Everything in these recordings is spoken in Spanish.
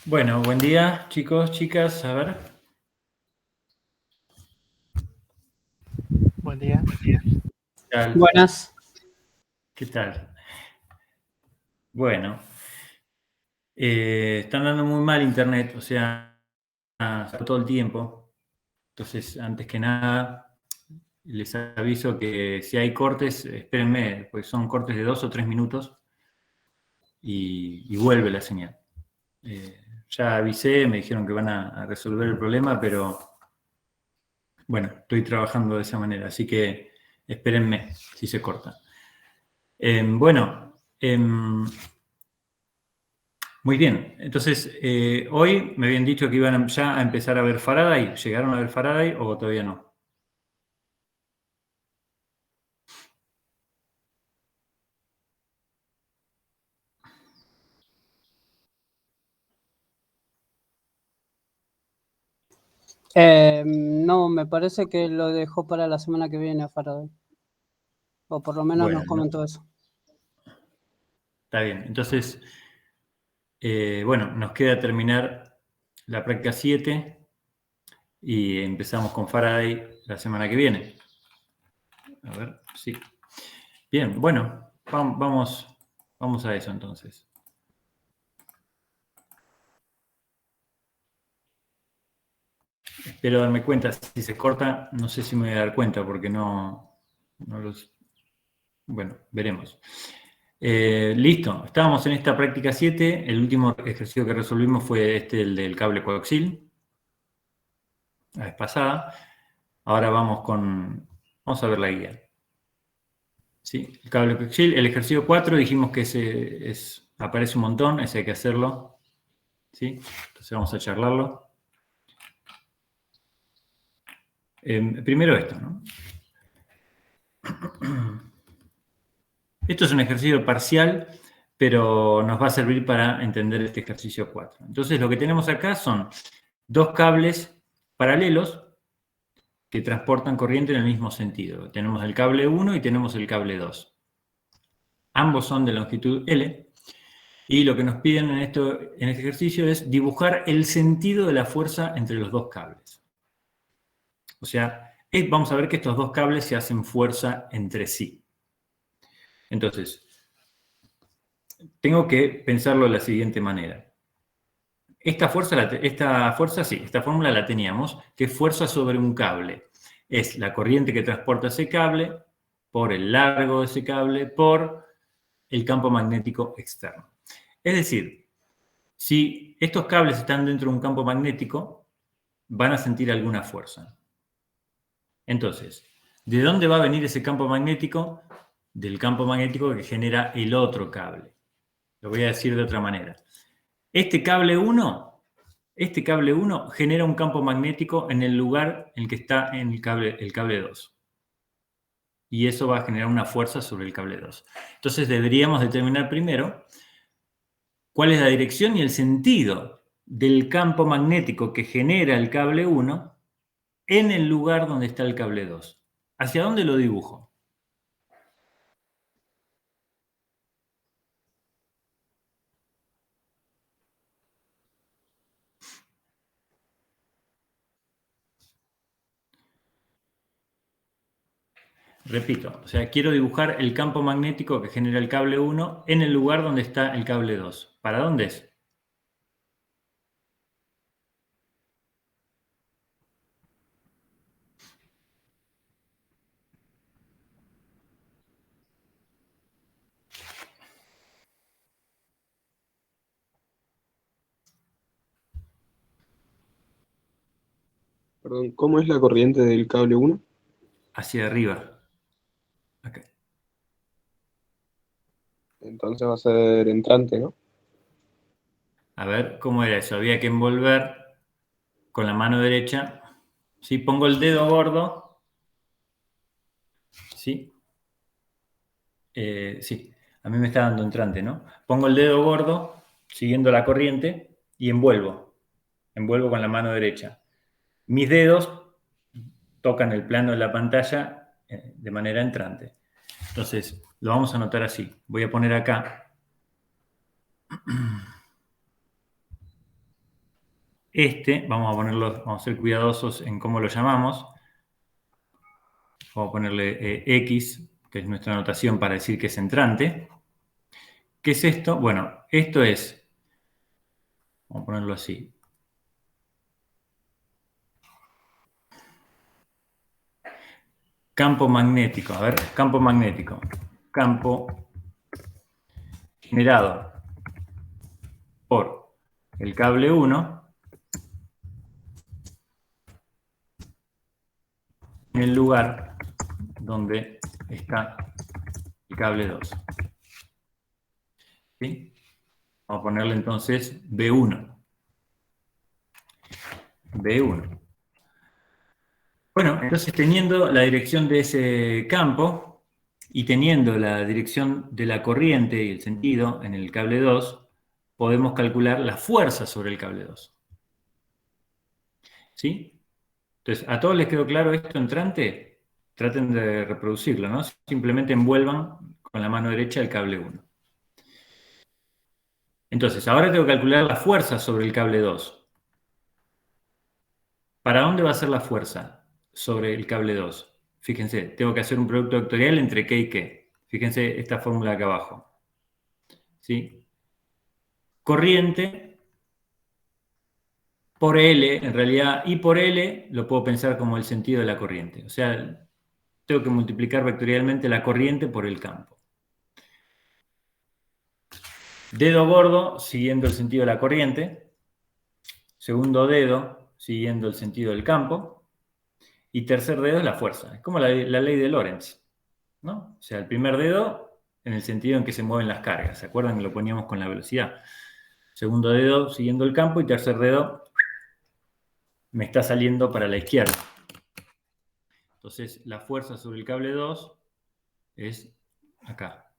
Bueno, buen día, chicos, chicas. A ver. Buen día. ¿Qué tal? Buenas. ¿Qué tal? Bueno, están dando muy mal internet, o sea, todo el tiempo. Entonces, antes que nada, les aviso que si hay cortes, espérenme, pues son cortes de 2 o 3 minutos y vuelve la señal. Ya avisé, me dijeron que van a resolver el problema, pero bueno, estoy trabajando de esa manera, así que espérenme si se corta. Muy bien. Entonces, hoy me habían dicho que iban ya a empezar a ver Faraday. ¿Llegaron a ver Faraday o todavía no? No, me parece que lo dejó para la semana que viene a Faraday. O por lo menos Bueno, nos comentó eso. está bien. Entonces, bueno, nos queda terminar la práctica 7 y empezamos con Faraday la semana que viene. A ver, sí. Bien, bueno, vamos a eso entonces. Espero darme cuenta. Si se corta, no sé si me voy a dar cuenta porque no los... Bueno, veremos. Listo, estábamos en esta práctica 7. El último ejercicio que resolvimos fue el del cable coaxil, la vez pasada. Ahora vamos a ver la guía. ¿Sí? El cable coaxil, el ejercicio 4 dijimos que aparece un montón, ese hay que hacerlo. ¿Sí? Entonces vamos a charlarlo. Primero esto, ¿no? Esto es un ejercicio parcial, pero nos va a servir para entender este ejercicio 4. Entonces lo que tenemos acá son dos cables paralelos que transportan corriente en el mismo sentido. Tenemos el cable 1 y tenemos el cable 2. Ambos son de longitud L y lo que nos piden en este ejercicio es dibujar el sentido de la fuerza entre los dos cables. O sea, vamos a ver que estos dos cables se hacen fuerza entre sí. Entonces, tengo que pensarlo de la siguiente manera. Esta fórmula la teníamos, que es fuerza sobre un cable. Es la corriente que transporta ese cable por el largo de ese cable por el campo magnético externo. Es decir, si estos cables están dentro de un campo magnético, van a sentir alguna fuerza. Entonces, ¿de dónde va a venir ese campo magnético? Del campo magnético que genera el otro cable. Lo voy a decir de otra manera. Este cable 1 genera un campo magnético en el lugar en el que está en el cable 2. Y eso va a generar una fuerza sobre el cable 2. Entonces deberíamos determinar primero cuál es la dirección y el sentido del campo magnético que genera el cable 1 en el lugar donde está el cable 2. ¿Hacia dónde lo dibujo? Repito, o sea, quiero dibujar el campo magnético que genera el cable 1 en el lugar donde está el cable 2. ¿Para dónde es? Perdón, ¿cómo es la corriente del cable 1? Hacia arriba. Acá. Entonces va a ser entrante, ¿no? A ver, ¿cómo era eso? Había que envolver con la mano derecha. ¿Sí? Pongo el dedo gordo. ¿Sí? Sí, a mí me está dando entrante, ¿no? Pongo el dedo gordo siguiendo la corriente y envuelvo. Envuelvo con la mano derecha. Mis dedos tocan el plano de la pantalla de manera entrante. Entonces, lo vamos a anotar así. Voy a poner acá. vamos a ponerlo, vamos a ser cuidadosos en cómo lo llamamos. Vamos a ponerle X, que es nuestra notación para decir que es entrante. ¿Qué es esto? Bueno, esto es, vamos a ponerlo así. Campo magnético, a ver, campo magnético. Campo generado por el cable 1 en el lugar donde está el cable 2. ¿Sí? Vamos a ponerle entonces B1. B1. Bueno, entonces teniendo la dirección de ese campo y teniendo la dirección de la corriente y el sentido en el cable 2, podemos calcular la fuerza sobre el cable 2. ¿Sí? Entonces, ¿a todos les quedó claro esto entrante? Traten de reproducirlo, ¿no? Simplemente envuelvan con la mano derecha el cable 1. Entonces, ahora tengo que calcular la fuerza sobre el cable 2. ¿Para dónde va a ser la fuerza sobre el cable 2? Fíjense, tengo que hacer un producto vectorial entre K y K. Fíjense esta fórmula de acá abajo. ¿Sí? Corriente por L, en realidad, I por L lo puedo pensar como el sentido de la corriente. O sea, tengo que multiplicar vectorialmente la corriente por el campo. Dedo gordo, siguiendo el sentido de la corriente. Segundo dedo, siguiendo el sentido del campo. Y tercer dedo es la fuerza. Es como la ley de Lorentz, ¿no? O sea, el primer dedo en el sentido en que se mueven las cargas. ¿Se acuerdan que lo poníamos con la velocidad? Segundo dedo siguiendo el campo y tercer dedo me está saliendo para la izquierda. Entonces, la fuerza sobre el cable 2 es acá.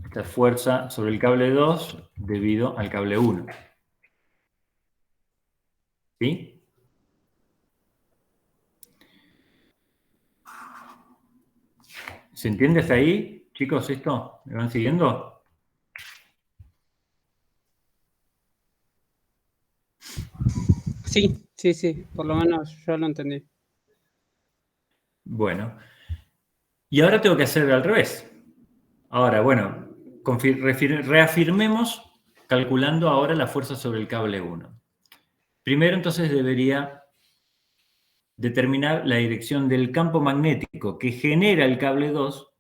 Esta es fuerza sobre el cable 2 debido al cable 1. ¿Sí? ¿Se entiende hasta ahí? Chicos, ¿esto? ¿Me van siguiendo? Sí, por lo menos yo lo entendí. Bueno. Y ahora tengo que hacer al revés. Ahora, bueno, reafirmemos calculando ahora la fuerza sobre el cable 1. Primero, entonces, debería determinar la dirección del campo magnético que genera el cable 2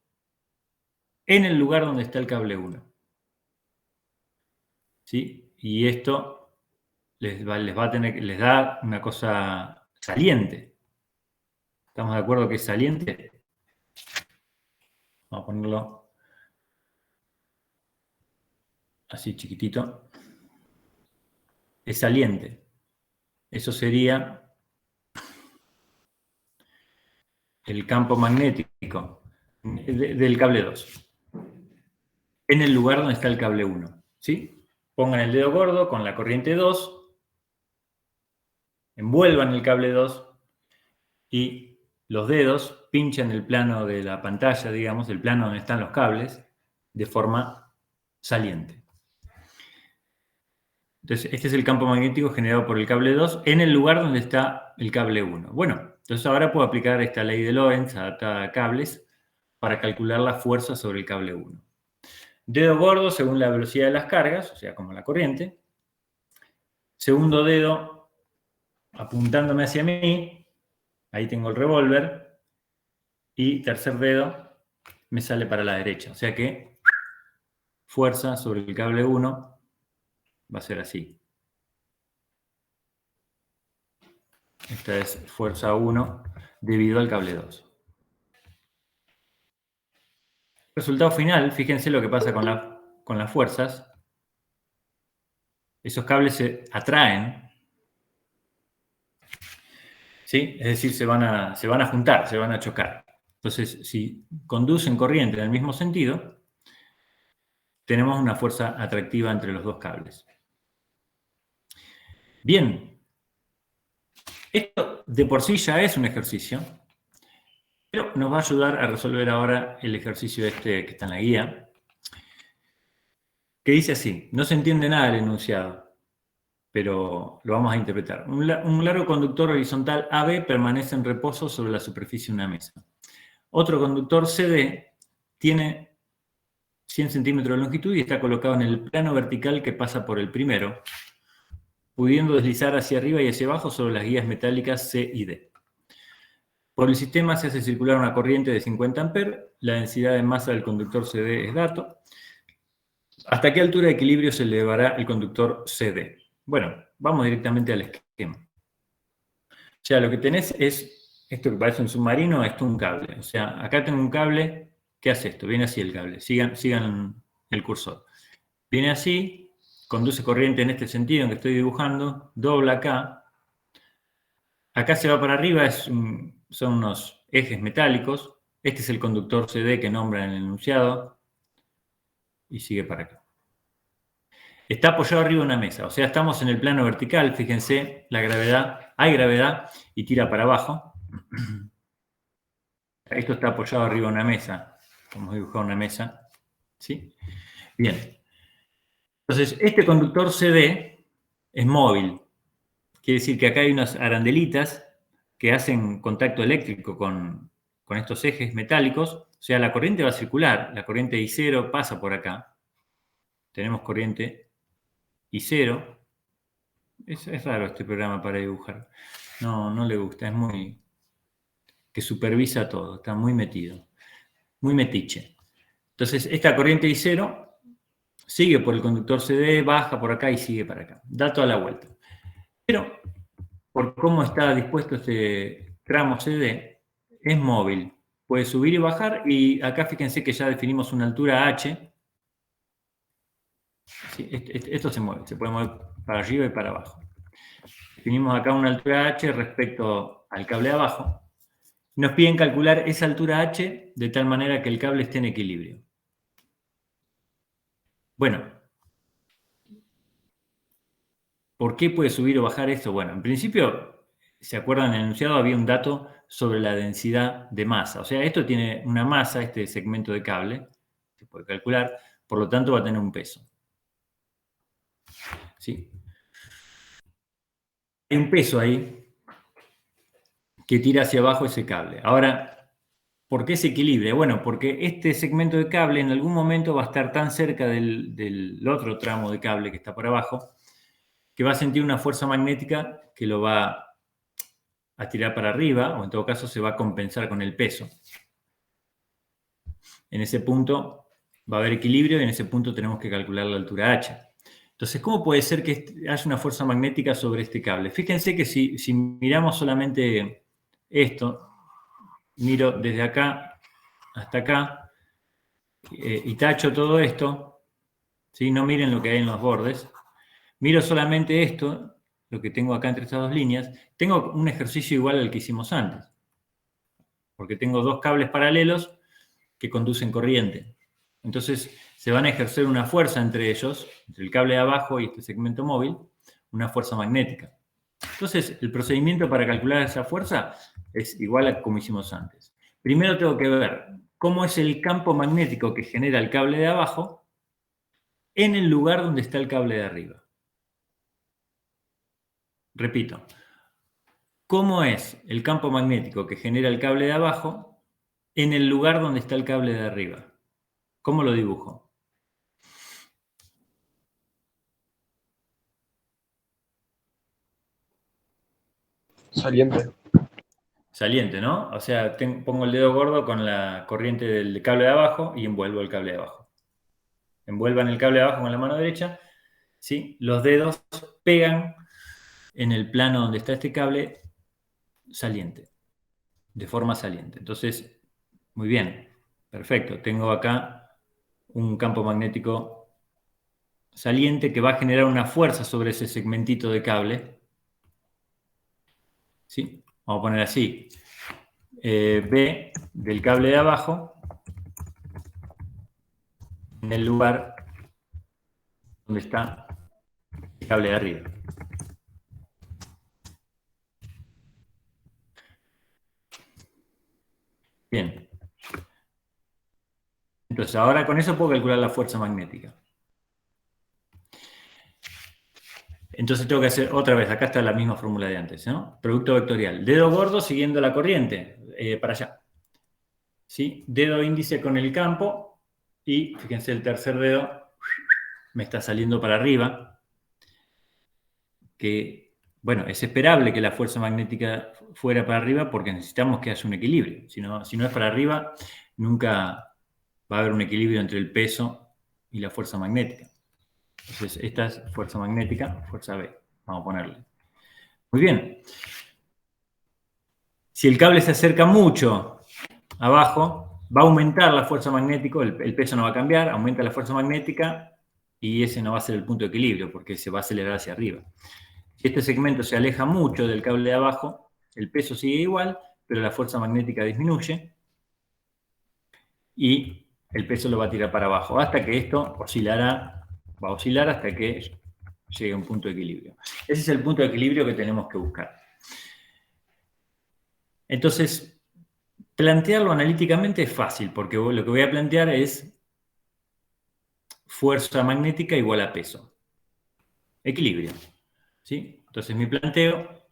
en el lugar donde está el cable 1. ¿Sí? Y esto les da una cosa saliente. ¿Estamos de acuerdo que es saliente? Vamos a ponerlo así chiquitito. Es saliente. Eso sería el campo magnético del cable 2 en el lugar donde está el cable 1. ¿Sí? Pongan el dedo gordo con la corriente 2, envuelvan el cable 2 y los dedos pinchan el plano de la pantalla, digamos, el plano donde están los cables, de forma saliente. Entonces, este es el campo magnético generado por el cable 2 en el lugar donde está el cable 1. Bueno, entonces ahora puedo aplicar esta ley de Lorentz adaptada a cables para calcular la fuerza sobre el cable 1. Dedo gordo según la velocidad de las cargas, o sea, como la corriente. Segundo dedo apuntándome hacia mí, ahí tengo el revólver. Y tercer dedo me sale para la derecha, o sea que fuerza sobre el cable 1 va a ser así. Esta es fuerza 1 debido al cable 2. Resultado final, fíjense lo que pasa con las fuerzas. Esos cables se atraen, ¿sí? Es decir, se van a juntar, se van a chocar. Entonces, si conducen corriente en el mismo sentido, tenemos una fuerza atractiva entre los dos cables. Bien, esto de por sí ya es un ejercicio, pero nos va a ayudar a resolver ahora el ejercicio este que está en la guía. que dice así, no se entiende nada del enunciado, pero lo vamos a interpretar. Un largo conductor horizontal AB permanece en reposo sobre la superficie de una mesa. Otro conductor CD tiene 100 centímetros de longitud y está colocado en el plano vertical que pasa por el primero, pudiendo deslizar hacia arriba y hacia abajo sobre las guías metálicas C y D. Por el sistema se hace circular una corriente de 50 amperes, la densidad de masa del conductor CD es dato. ¿Hasta qué altura de equilibrio se elevará el conductor CD? Bueno, vamos directamente al esquema. O sea, lo que tenés es, esto que parece un submarino, esto es un cable. O sea, acá tengo un cable, ¿qué hace esto? Viene así el cable, sigan el cursor. Viene así, conduce corriente en este sentido en que estoy dibujando, dobla acá. Acá se va para arriba, son unos ejes metálicos. Este es el conductor CD que nombra en el enunciado. Y sigue para acá. Está apoyado arriba de una mesa, o sea, estamos en el plano vertical, fíjense, la gravedad, hay gravedad y tira para abajo. Esto está apoyado arriba de una mesa, vamos a dibujar una mesa, ¿sí? Bien. Entonces, este conductor CD es móvil, quiere decir que acá hay unas arandelitas que hacen contacto eléctrico con estos ejes metálicos, o sea, la corriente va a circular, la corriente I0 pasa por acá, tenemos corriente I0. Es raro este programa para dibujar. No le gusta, es muy... que supervisa todo, está muy metido. Muy metiche. Entonces, esta corriente I0 sigue por el conductor CD, baja por acá y sigue para acá. Da toda la vuelta. Pero, por cómo está dispuesto este tramo CD, es móvil. Puede subir y bajar, y acá fíjense que ya definimos una altura H. Sí, esto se mueve, se puede mover para arriba y para abajo. Definimos acá una altura H respecto al cable de abajo. Nos piden calcular esa altura H de tal manera que el cable esté en equilibrio. Bueno, ¿por qué puede subir o bajar esto? Bueno, en principio, ¿se acuerdan? En el enunciado había un dato sobre la densidad de masa. O sea, esto tiene una masa, este segmento de cable, se puede calcular, por lo tanto va a tener un peso. ¿Sí? Hay un peso ahí que tira hacia abajo ese cable. Ahora, ¿por qué se equilibra? Bueno, porque este segmento de cable en algún momento va a estar tan cerca del otro tramo de cable que está por abajo, que va a sentir una fuerza magnética que lo va a tirar para arriba, o en todo caso se va a compensar con el peso. En ese punto va a haber equilibrio y en ese punto tenemos que calcular la altura H. Entonces, ¿cómo puede ser que haya una fuerza magnética sobre este cable? Fíjense que si miramos solamente esto, miro desde acá hasta acá, y tacho todo esto, ¿sí? No miren lo que hay en los bordes, miro solamente esto, lo que tengo acá entre estas dos líneas, tengo un ejercicio igual al que hicimos antes, porque tengo dos cables paralelos que conducen corriente. Entonces, se van a ejercer una fuerza entre ellos, entre el cable de abajo y este segmento móvil, una fuerza magnética. Entonces, el procedimiento para calcular esa fuerza es igual a como hicimos antes. Primero tengo que ver cómo es el campo magnético que genera el cable de abajo en el lugar donde está el cable de arriba. Repito, ¿cómo es el campo magnético que genera el cable de abajo en el lugar donde está el cable de arriba? ¿Cómo lo dibujo? Saliente. Saliente, ¿no? O sea, pongo el dedo gordo con la corriente del cable de abajo y envuelvo el cable de abajo. Envuelvan el cable de abajo con la mano derecha, ¿sí? Los dedos pegan en el plano donde está este cable saliente, de forma saliente. Entonces, muy bien, perfecto. Tengo acá un campo magnético saliente que va a generar una fuerza sobre ese segmentito de cable. ¿Sí? Vamos a poner así. B del cable de abajo en el lugar donde está el cable de arriba. Bien. Entonces, ahora con eso puedo calcular la fuerza magnética. Entonces tengo que hacer otra vez, acá está la misma fórmula de antes, ¿no? Producto vectorial. Dedo gordo siguiendo la corriente, para allá. ¿Sí? Dedo índice con el campo y fíjense el tercer dedo me está saliendo para arriba, que, bueno, es esperable que la fuerza magnética fuera para arriba porque necesitamos que haya un equilibrio. Si no es para arriba, nunca va a haber un equilibrio entre el peso y la fuerza magnética. Entonces, esta es fuerza magnética, fuerza B. Vamos a ponerle. Muy bien. Si el cable se acerca mucho abajo, va a aumentar la fuerza magnética, el peso no va a cambiar, aumenta la fuerza magnética y ese no va a ser el punto de equilibrio porque se va a acelerar hacia arriba. Si este segmento se aleja mucho del cable de abajo, el peso sigue igual, pero la fuerza magnética disminuye y el peso lo va a tirar para abajo, hasta que esto va a oscilar hasta que llegue a un punto de equilibrio. Ese es el punto de equilibrio que tenemos que buscar. Entonces, plantearlo analíticamente es fácil, porque lo que voy a plantear es fuerza magnética igual a peso. Equilibrio. ¿Sí? Entonces, mi planteo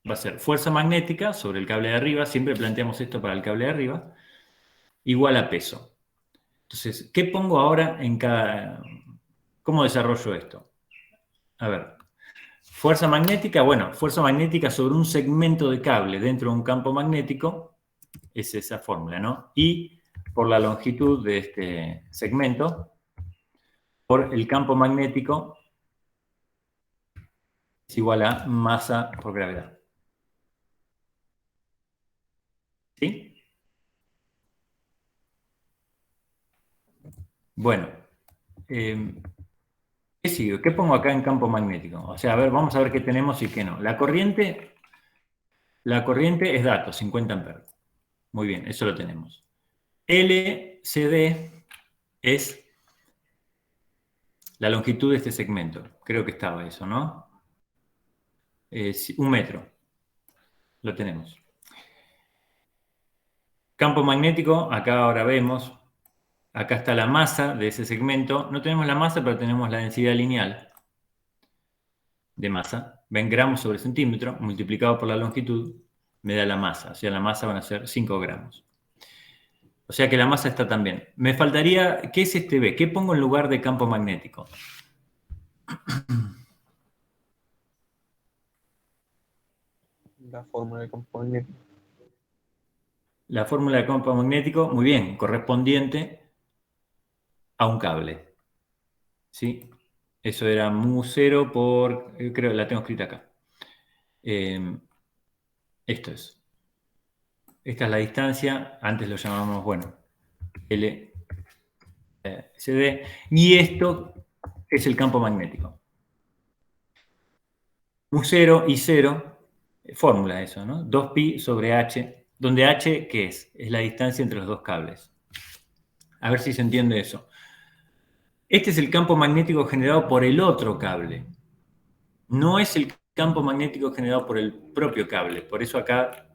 va a ser fuerza magnética sobre el cable de arriba, siempre planteamos esto para el cable de arriba, igual a peso. Entonces, ¿qué pongo ahora en cada... ¿Cómo desarrollo esto? A ver, fuerza magnética, bueno, fuerza magnética sobre un segmento de cable dentro de un campo magnético, es esa fórmula, ¿no? Y por la longitud de este segmento, por el campo magnético, es igual a masa por gravedad. ¿Sí? Bueno, ¿qué sigue? ¿Qué pongo acá en campo magnético? O sea, a ver, vamos a ver qué tenemos y qué no. La corriente es datos, 50 amperes. Muy bien, eso lo tenemos. LCD es la longitud de este segmento. Creo que estaba eso, ¿no? 1 metro. Lo tenemos. Campo magnético, acá ahora vemos. Acá está la masa de ese segmento. No tenemos la masa, pero tenemos la densidad lineal de masa. Ven, gramos sobre centímetro, multiplicado por la longitud, me da la masa. O sea, la masa van a ser 5 gramos. O sea que la masa está también. Me faltaría, ¿qué es este B? ¿Qué pongo en lugar de campo magnético? La fórmula de campo magnético. La fórmula de campo magnético, muy bien, correspondiente a un cable. ¿Sí? Eso era mu0 por, creo que la tengo escrita acá. Esto es. Esta es la distancia, antes lo llamábamos, bueno, LCD, y esto es el campo magnético. mu0 y 0, fórmula eso, ¿no? 2pi sobre h, donde h, ¿qué es? Es la distancia entre los dos cables. A ver si se entiende eso. Este es el campo magnético generado por el otro cable. No es el campo magnético generado por el propio cable. Por eso acá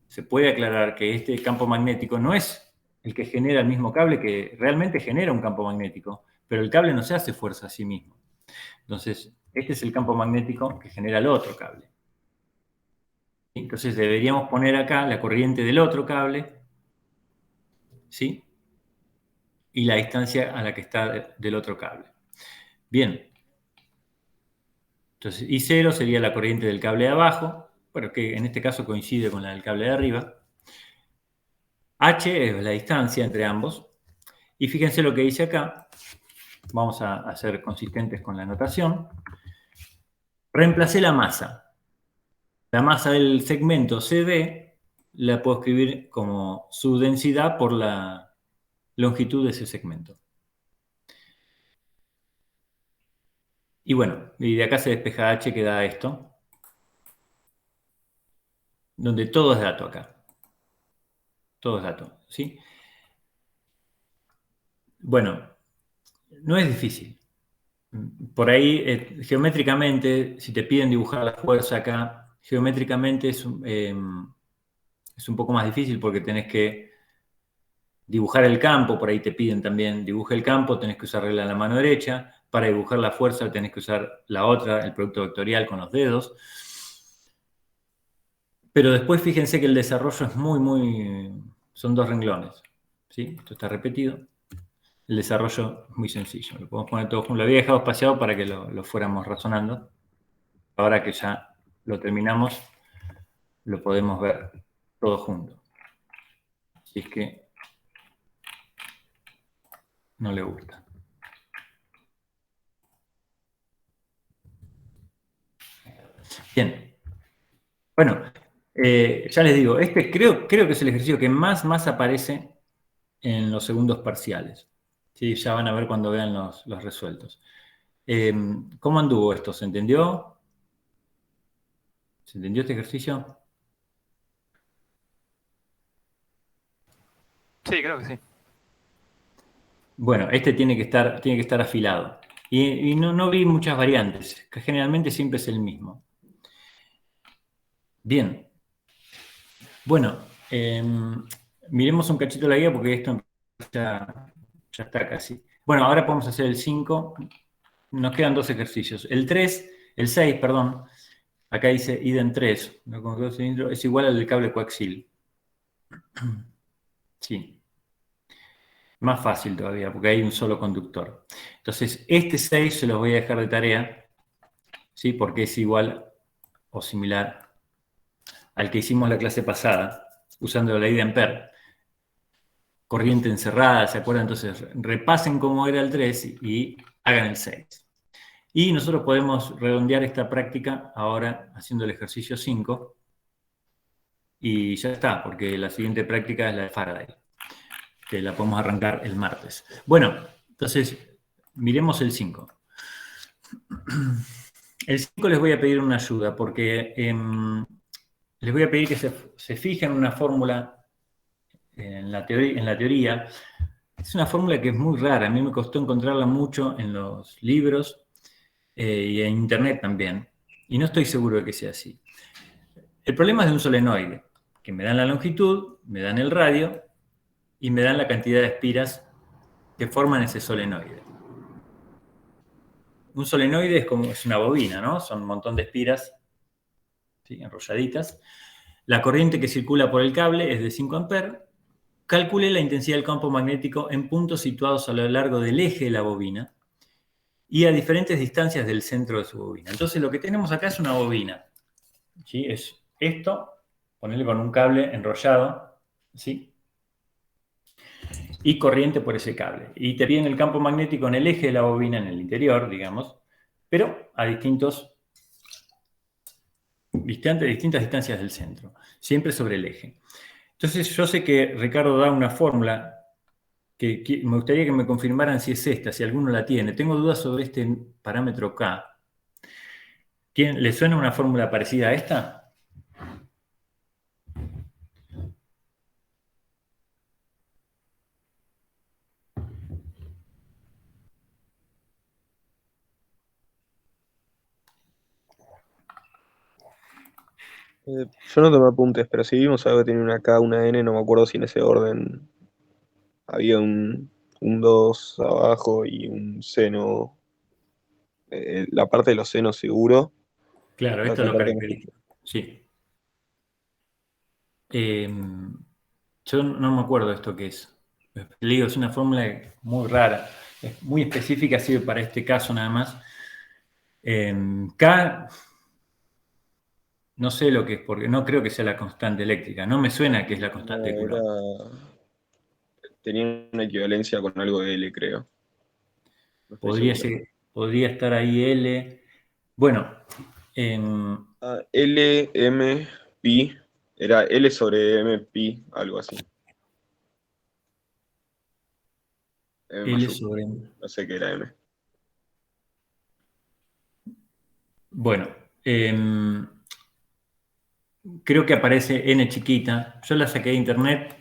se puede aclarar que este campo magnético no es el que genera el mismo cable, que realmente genera un campo magnético, pero el cable no se hace fuerza a sí mismo. Entonces, este es el campo magnético que genera el otro cable. Entonces deberíamos poner acá la corriente del otro cable, ¿sí? Y la distancia a la que está del otro cable. Bien. Entonces, I0 sería la corriente del cable de abajo, pero que en este caso coincide con la del cable de arriba. H es la distancia entre ambos. Y fíjense lo que dice acá. Vamos a ser consistentes con la notación. Reemplacé la masa. La masa del segmento CD la puedo escribir como su densidad por la longitud de ese segmento. Y bueno, y de acá se despeja H, que da esto, donde todo es dato acá. Todo es dato, ¿sí? Bueno, no es difícil. Por ahí, geométricamente, si te piden dibujar la fuerza acá, geométricamente es un poco más difícil porque tenés que dibujar el campo, por ahí te piden también, dibuje el campo, tenés que usar regla en la mano derecha. Para dibujar la fuerza tenés que usar la otra, el producto vectorial con los dedos. Pero después fíjense que el desarrollo es son 2 renglones. ¿Sí? Esto está repetido. El desarrollo es muy sencillo. Lo podemos poner todo junto. Lo había dejado espaciado para que lo fuéramos razonando. Ahora que ya lo terminamos, lo podemos ver todo junto. Si es que no le gusta. Bien. Bueno, ya les digo, este creo que es el ejercicio que más aparece en los segundos parciales. ¿Sí? Ya van a ver cuando vean los resueltos. ¿Cómo anduvo esto? ¿Se entendió? ¿Se entendió este ejercicio? Sí, creo que sí. Bueno, este tiene que estar afilado. Y no vi muchas variantes, que generalmente siempre es el mismo. Bien. Bueno, miremos un cachito la guía porque esto ya está casi. Bueno, ahora podemos hacer el 5. Nos quedan 2 ejercicios. El 6, perdón. Acá dice idem 3. Es igual al del cable coaxil. Sí. Más fácil todavía, porque hay un solo conductor. Entonces, este 6 se los voy a dejar de tarea, ¿sí? Porque es igual o similar al que hicimos la clase pasada, usando la ley de Ampère. Corriente encerrada, ¿se acuerdan? Entonces, repasen cómo era el 3 y hagan el 6. Y nosotros podemos redondear esta práctica ahora haciendo el ejercicio 5. Y ya está, porque la siguiente práctica es la de Faraday, que la podemos arrancar el martes. Bueno, entonces, miremos el 5. El 5 les voy a pedir una ayuda, porque les voy a pedir que se fijen en una fórmula en la teoría. Es una fórmula que es muy rara, a mí me costó encontrarla mucho en los libros y en internet también, y no estoy seguro de que sea así. El problema es de un solenoide, que me dan la longitud, me dan el radio y me dan la cantidad de espiras que forman ese solenoide. Un solenoide es una bobina, ¿no? Son un montón de espiras, ¿sí? Enrolladitas. La corriente que circula por el cable es de 5 amperes. Calcule la intensidad del campo magnético en puntos situados a lo largo del eje de la bobina y a diferentes distancias del centro de su bobina. Entonces lo que tenemos acá es una bobina, ¿sí? Es esto, ponerle con un cable enrollado, ¿sí? Y corriente por ese cable. Y te piden el campo magnético en el eje de la bobina, en el interior, digamos, pero a distintas distancias del centro, siempre sobre el eje. Entonces yo sé que Ricardo da una fórmula que me gustaría que me confirmaran si es esta, si alguno la tiene. Tengo dudas sobre este parámetro K. ¿Le suena una fórmula parecida a esta? Yo no tomé apuntes, pero sí vimos algo que tenía una K, una N, no me acuerdo si en ese orden había un 2 abajo y un seno, la parte de los senos seguro. Claro, La esto otra lo parte no caracteriza. Sí. Yo no me acuerdo esto qué es. Le digo, es una fórmula muy rara, es muy específica, sirve para este caso nada más. K, no sé lo que es, porque no creo que sea la constante eléctrica, no me suena que es la constante de No, Coulomb. tenía una equivalencia con algo de L, creo. No estoy seguro. Podría estar ahí L. Bueno, em, L, M, pi. Era L sobre M, pi, algo así. M L mayúscula. sobre... No sé qué era M. Bueno, creo que aparece N chiquita. Yo la saqué de internet,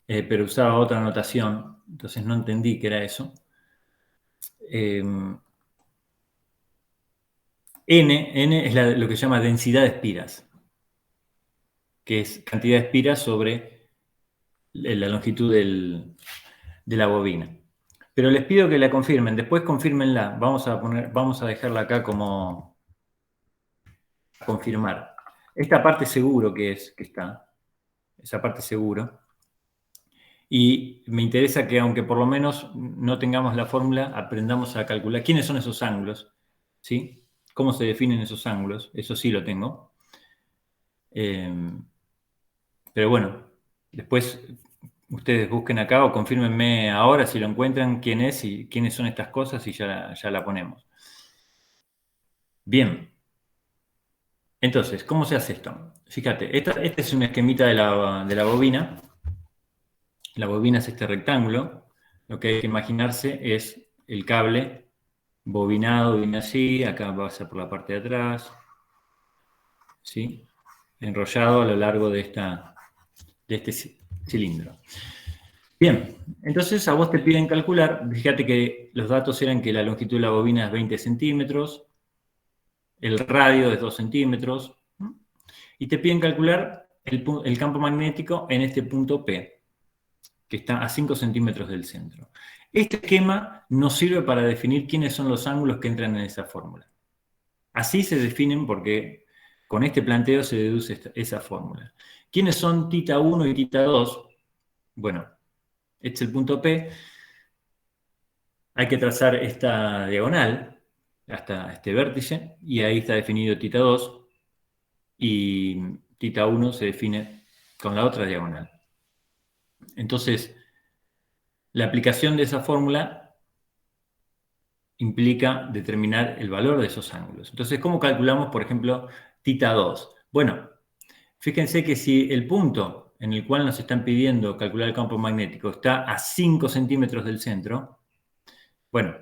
pero usaba otra notación, entonces no entendí qué era eso. N es lo que se llama densidad de espiras, que es cantidad de espiras sobre la longitud de la bobina. Pero les pido que la confirmen, después confírmenla. Vamos a dejarla acá como confirmar. Esta parte seguro que está, esa parte seguro. Y me interesa que, aunque por lo menos no tengamos la fórmula, aprendamos a calcular quiénes son esos ángulos, ¿sí? ¿Cómo se definen esos ángulos? Eso sí lo tengo. Pero bueno, después ustedes busquen acá o confírmenme ahora si lo encuentran quién es y quiénes son estas cosas y ya la ponemos. Bien. Entonces, ¿cómo se hace esto? Fíjate, este es un esquemita de la bobina. La bobina es este rectángulo. Lo que hay que imaginarse es el cable bobinado, viene así, acá va a ser por la parte de atrás, ¿sí? Enrollado a lo largo de este cilindro. Bien, entonces a vos te piden calcular, fíjate que los datos eran que la longitud de la bobina es 20 centímetros, el radio es 2 centímetros, y te piden calcular el campo magnético en este punto P, que está a 5 centímetros del centro. Este esquema nos sirve para definir quiénes son los ángulos que entran en esa fórmula. Así se definen porque con este planteo se deduce esa fórmula. ¿Quiénes son θ1 y θ2? Bueno, este es el punto P. Hay que trazar esta diagonal hasta este vértice y ahí está definido θ2 y θ1 se define con la otra diagonal. Entonces, la aplicación de esa fórmula implica determinar el valor de esos ángulos. Entonces, ¿cómo calculamos, por ejemplo, θ2? Bueno, fíjense que si el punto en el cual nos están pidiendo calcular el campo magnético está a 5 centímetros del centro, bueno,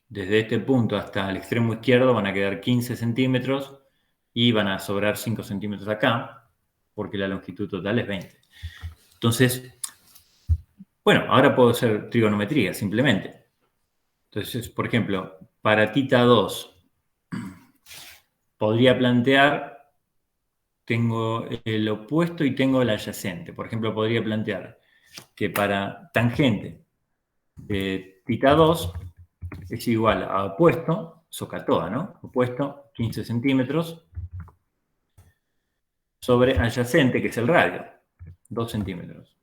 desde este punto hasta el extremo izquierdo van a quedar 15 centímetros y van a sobrar 5 centímetros acá, porque la longitud total es 20. Entonces, bueno, ahora puedo hacer trigonometría simplemente. Entonces, por ejemplo, para θ2 podría plantear, tengo el opuesto y tengo el adyacente. Por ejemplo, podría plantear que para tangente de θ2 es igual a opuesto, SOHCAHTOA, ¿no? Opuesto, 15 centímetros, sobre adyacente, que es el radio, 2 centímetros.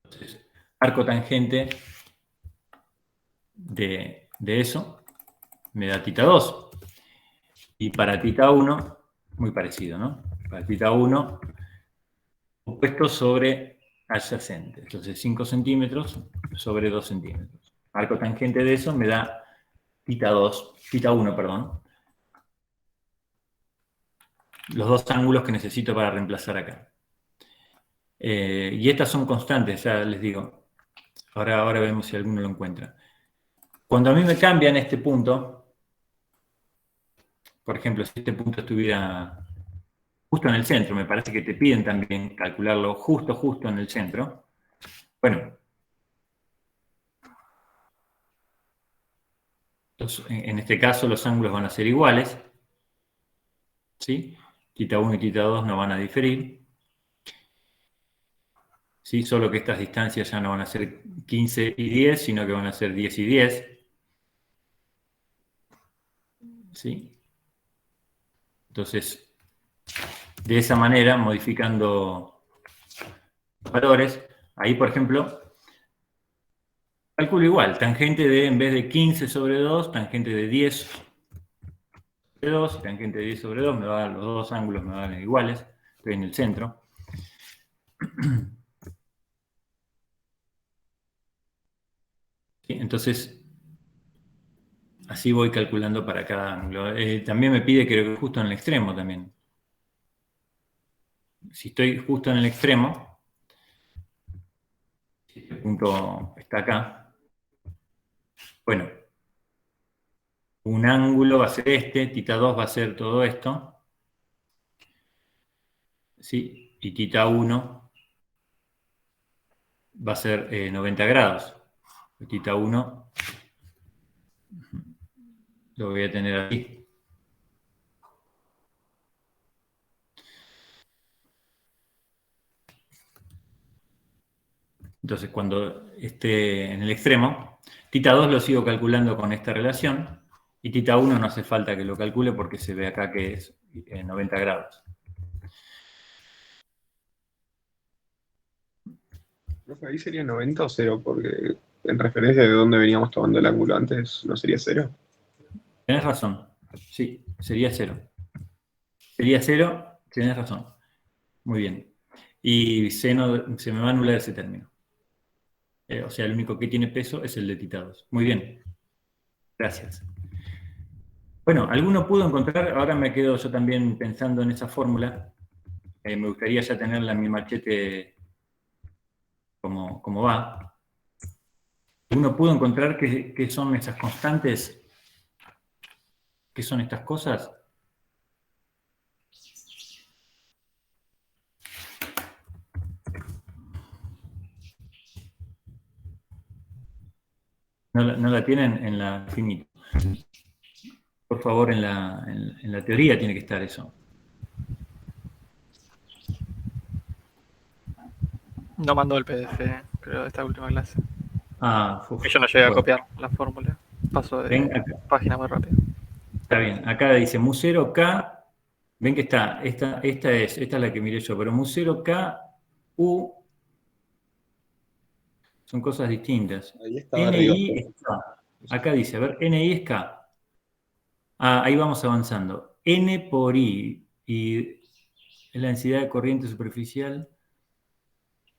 Entonces, arco tangente de eso me da θ2. Y para θ1, muy parecido, ¿no? Para θ1, opuesto sobre adyacente. Entonces, 5 centímetros sobre 2 centímetros. Arco tangente de eso me da θ1, perdón. Los dos ángulos que necesito para reemplazar acá. Y estas son constantes, ya les digo. Ahora vemos si alguno lo encuentra. Cuando a mí me cambian este punto, por ejemplo, si este punto estuviera justo en el centro, me parece que te piden también calcularlo justo en el centro. Bueno, en este caso los ángulos van a ser iguales, ¿sí? θ1 y θ2 no van a diferir, ¿sí? Solo que estas distancias ya no van a ser 15 y 10, sino que van a ser 10 y 10, ¿sí? Entonces, de esa manera, modificando los valores, ahí, por ejemplo, calculo igual, tangente de, en vez de 15 sobre 2, tangente de 10 sobre 2, y tangente de 10 sobre 2, me va a dar los dos ángulos, me van iguales, estoy en el centro. ¿Sí? Entonces, así voy calculando para cada ángulo. También me pide que justo en el extremo también. Si estoy justo en el extremo, si este punto está acá, bueno, un ángulo va a ser este, θ2 va a ser todo esto, ¿sí? Y θ1 va a ser 90 grados. El θ1 lo voy a tener aquí. Entonces, cuando esté en el extremo, θ2 lo sigo calculando con esta relación, y θ1 no hace falta que lo calcule porque se ve acá que es 90 grados. Profe, ahí sería 90 o 0, porque en referencia de dónde veníamos tomando el ángulo antes, ¿no sería 0? Tenés razón. Sí, sería 0. Sería 0, tenés razón. Muy bien. Y seno, se me va a anular ese término. O sea, el único que tiene peso es el de θ2. Muy bien. Gracias. Bueno, ¿alguno pudo encontrar? Ahora me quedo yo también pensando en esa fórmula. Me gustaría ya tenerla en mi machete como va. ¿Alguno pudo encontrar qué son esas constantes? ¿Qué son estas cosas? No la tienen en la finita. Por favor, en la teoría tiene que estar eso. No mandó el PDF, creo, de esta última clase. Yo no llegué a copiar la fórmula. Paso de página muy rápido. Está bien. Acá dice mu0 K. Ven que está. Esta es la que miré yo, pero mu0 K U son cosas distintas. Ahí está NI arriba. es K. Acá dice, a ver, NI es K. Ahí vamos avanzando. N por I. Y es la densidad de corriente superficial,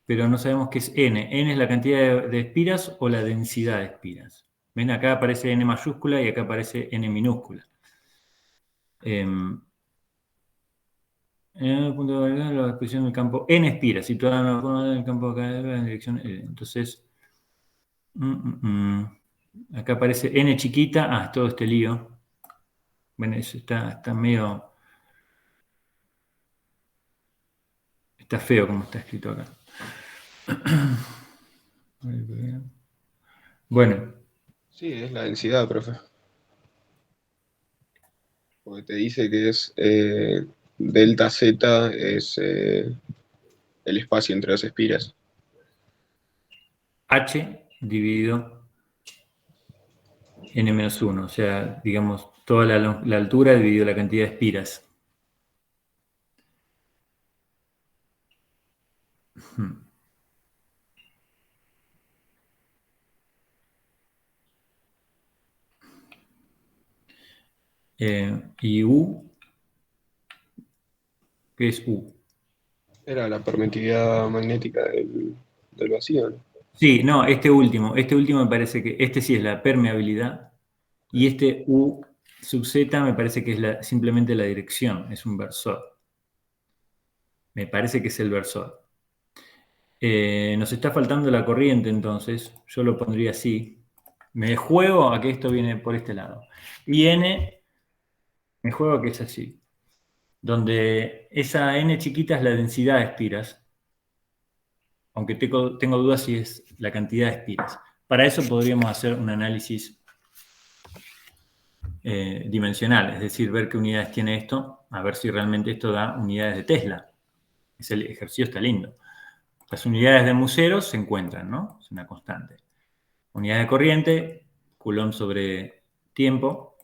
pero no sabemos qué es N. N es la cantidad de espiras o la densidad de espiras. ¿Ven? Acá aparece N mayúscula y acá aparece N minúscula. En el punto de la expresión del campo N espiras, situada en el campo acá en dirección L. Entonces, acá aparece N chiquita. Todo este lío. Bueno, eso está medio... Está feo como está escrito acá. Bueno. Sí, es la densidad, profe. Porque te dice que es delta Z es el espacio entre las espiras. H dividido N-1, o sea, digamos, toda la altura dividido la cantidad de espiras. Y U, ¿qué es U? Era la permitividad magnética del vacío, ¿no? Sí, no, este último me parece que, este sí es la permeabilidad, y este U sub Z me parece que es simplemente la dirección, es un versor. Me parece que es el versor. Nos está faltando la corriente, entonces, yo lo pondría así. Me juego a que esto viene por este lado. Y N, me juego a que es así. Donde esa N chiquita es la densidad de espiras. Aunque tengo dudas si es la cantidad de espiras. Para eso podríamos hacer un análisis dimensional, es decir, ver qué unidades tiene esto, a ver si realmente esto da unidades de Tesla. El ejercicio está lindo. Las unidades de mu0 se encuentran, ¿no? Es una constante. Unidad de corriente, Coulomb sobre tiempo.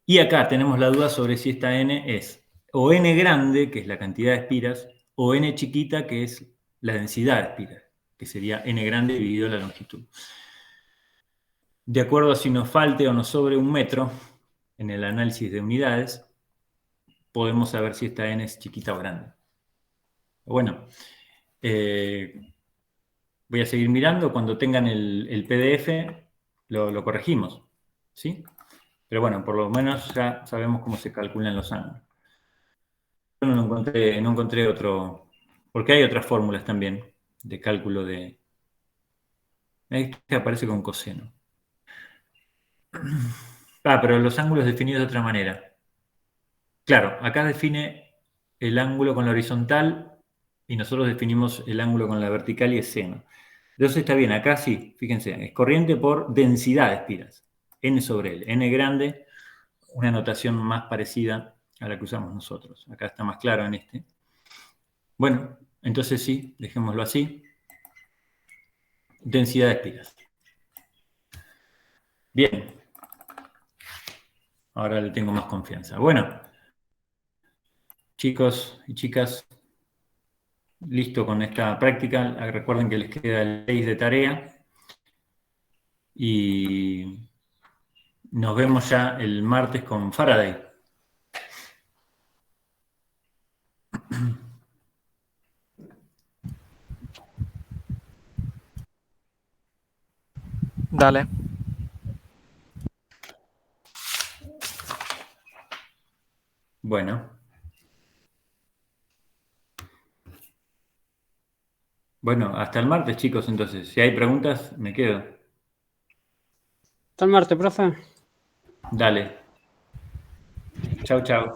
Y acá tenemos la duda sobre si esta N es o N grande, que es la cantidad de espiras, o N chiquita, que es la densidad de espiras, que sería N grande dividido la longitud. De acuerdo a si nos falte o nos sobre un metro en el análisis de unidades, podemos saber si esta N es chiquita o grande. Bueno, voy a seguir mirando. Cuando tengan el PDF, lo corregimos, ¿sí? Pero bueno, por lo menos ya sabemos cómo se calculan los ángulos. Yo no encontré otro, porque hay otras fórmulas también de cálculo de... Este aparece con coseno. Pero los ángulos definidos de otra manera. Claro, acá define el ángulo con la horizontal y nosotros definimos el ángulo con la vertical y es seno. Entonces está bien, acá sí, fíjense, es corriente por densidad de espiras. N sobre L. N grande, una notación más parecida a la que usamos nosotros. Acá está más claro en este. Bueno, entonces sí, dejémoslo así. densidad de espiras. Bien. Ahora le tengo más confianza. Bueno, chicos y chicas, listo con esta práctica. Recuerden que les queda el 6 de tarea. Y nos vemos ya el martes con Faraday. Dale. Bueno. Bueno, hasta el martes, chicos, entonces. Si hay preguntas, me quedo. Hasta el martes, profe. Dale. Chau, chau.